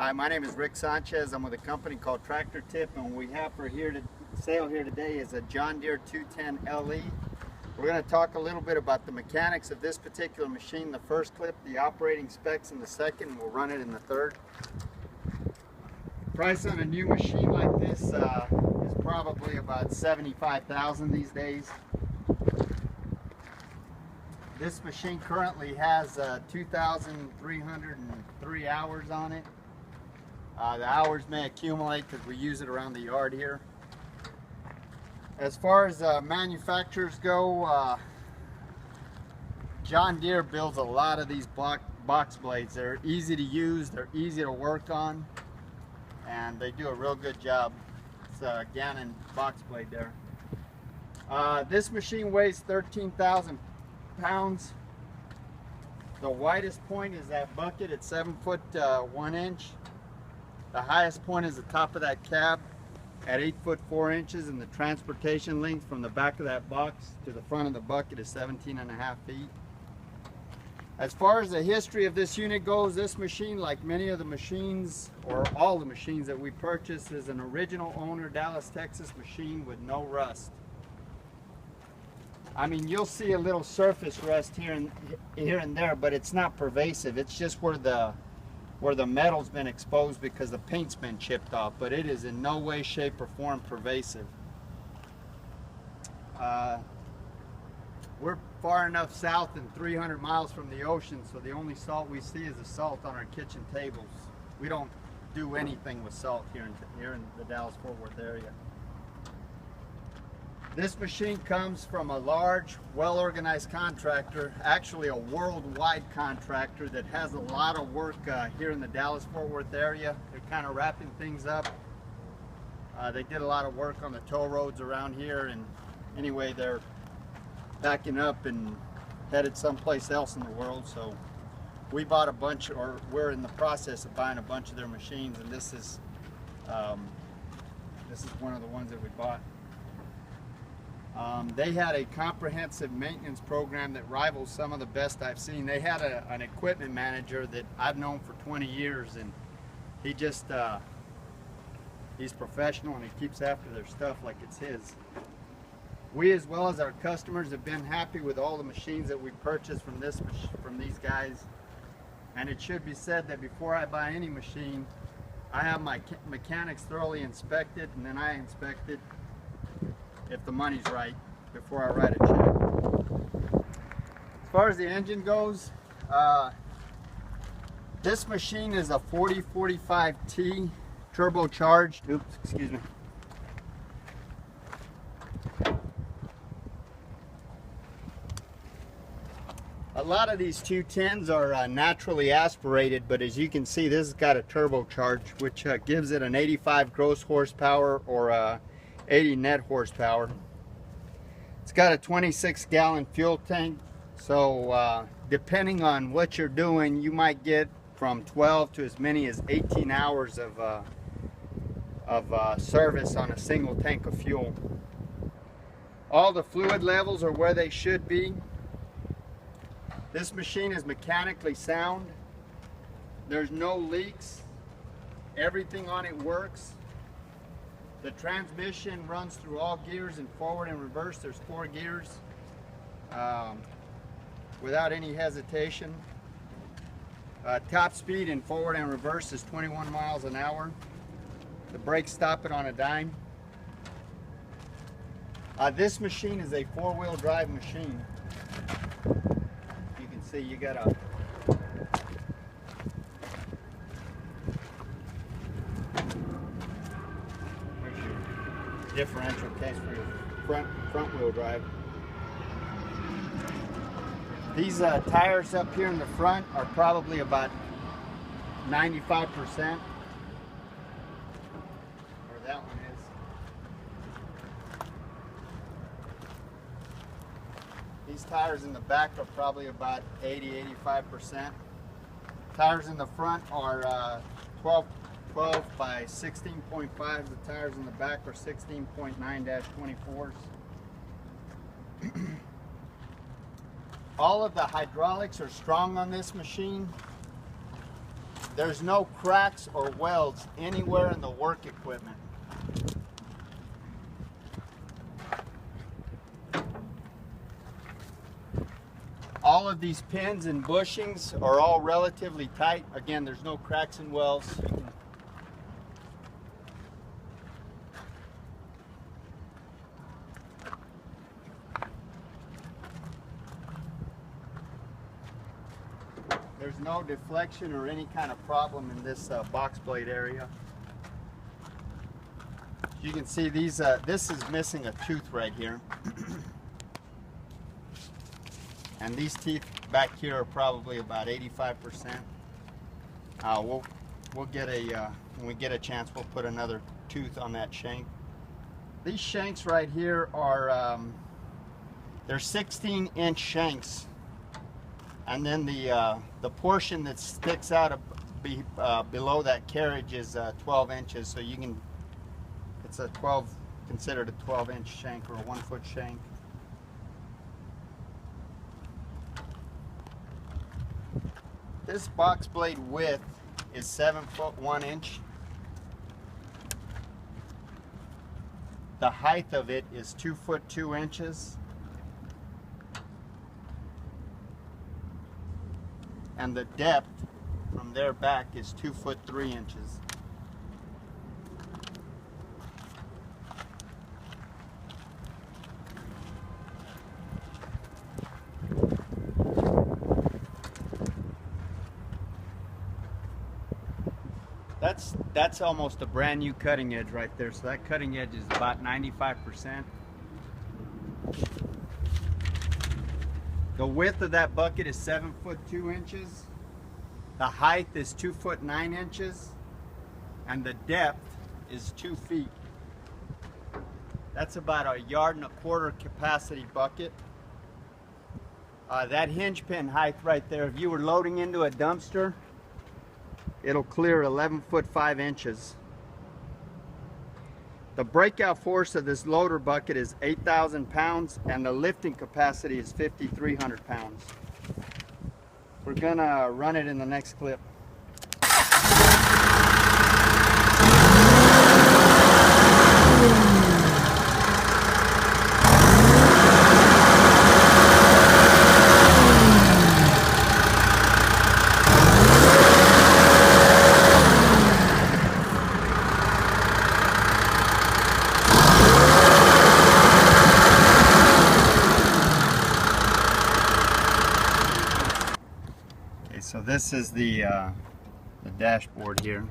Hi, my name is Rick Sanchez. I'm with a company called Tractor Tip, and what we have for sale here today is a John Deere 210 LE. We're going to talk a little bit about the mechanics of this particular machine in the first clip, the operating specs in the second, and we'll run it in the third. Price on a new machine like this is probably about $75,000 these days. This machine currently has 2,303 hours on it. The hours may accumulate because we use it around the yard here. As far as manufacturers go, John Deere builds a lot of these box blades. They're easy to use, they're easy to work on, and they do a real good job. It's a Gannon box blade there. This machine weighs 13,000 pounds. The widest point is that bucket at 7 foot 1 inch. The highest point is the top of that cab at 8 foot 4 inches, and the transportation length from the back of that box to the front of the bucket is 17.5 feet. As far as the history of this unit goes, this machine, like many of the machines, or all the machines that we purchased, is an original owner Dallas, Texas machine with no rust. I mean, you'll see a little surface rust here and there, but it's not pervasive. It's just where the metal's been exposed because the paint's been chipped off, but it is in no way, shape, or form pervasive. We're far enough south and 300 miles from the ocean, so the only salt we see is the salt on our kitchen tables. We don't do anything with salt here in the Dallas-Fort Worth area. This machine comes from a large, well-organized contractor, actually a worldwide contractor that has a lot of work here in the Dallas-Fort Worth area. They're kind of wrapping things up. They did a lot of work on the toll roads around here, and anyway, they're backing up and headed someplace else in the world. So we bought a bunch, or we're in the process of buying a bunch of their machines, and this is one of the ones that we bought. They had a comprehensive maintenance program that rivals some of the best I've seen. They had an equipment manager that I've known for 20 years, and he just, he's professional and he keeps after their stuff like it's his. We, as well as our customers, have been happy with all the machines that we purchased from these guys. And it should be said that before I buy any machine, I have my mechanics thoroughly inspected, and then I inspect it if the money's right before I write a check. As far as the engine goes, this machine is a 4045T turbocharged. Oops, excuse me. A lot of these 210s are naturally aspirated, but as you can see, this has got a turbocharge, which gives it an 85 gross horsepower or 80 net horsepower. It's got a 26-gallon fuel tank, so depending on what you're doing, you might get from 12 to as many as 18 hours of service on a single tank of fuel. All the fluid levels are where they should be. This machine is mechanically sound. There's no leaks. Everything on it works. The transmission runs through all gears, and forward and reverse. There's 4 gears without any hesitation. Top speed in forward and reverse is 21 miles an hour. The brakes stop it on a dime. This machine is a 4-wheel drive machine. You can see you got a differential case for your front wheel drive. These tires up here in the front are probably about 95%, or that one is. These tires in the back are probably about 80–85%. Tires in the front are 12 by 16.5. The tires in the back are 16.9-24s. All of the hydraulics are strong on this machine. there's no cracks or welds anywhere in the work equipment. All of these pins and bushings are all relatively tight. Again, there's no cracks and welds. There's no deflection or any kind of problem in this box blade area. You can see these. This is missing a tooth right here. And these teeth back here are probably about 85%. We'll get when we get a chance, we'll put another tooth on that shank. These shanks right here are they're 16-inch shanks, and then the portion that sticks out below that carriage is 12 inches. So you can, it's considered a 12-inch shank or a 1-foot shank. This box blade width is 7 foot 1 inch. The height of it is 2 foot 2 inches. And the depth from there back is 2 foot 3 inches. That's almost a brand new cutting edge right there. So that cutting edge is about 95%. The width of that bucket is 7 foot 2 inches. The height is 2 foot 9 inches. And the depth is 2 feet. That's about a 1.25 yard capacity bucket. That hinge pin height right there, if you were loading into a dumpster, it'll clear 11 foot 5 inches. The breakout force of this loader bucket is 8,000 pounds and the lifting capacity is 5,300 pounds. We're gonna run it in the next clip. So this is the dashboard here.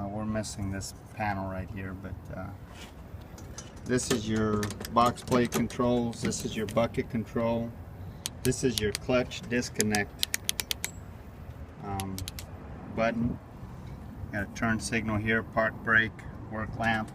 We're missing this panel right here, but this is your box plate controls. This is your bucket control. This is your clutch disconnect button. Got a turn signal here, park brake, work lamp.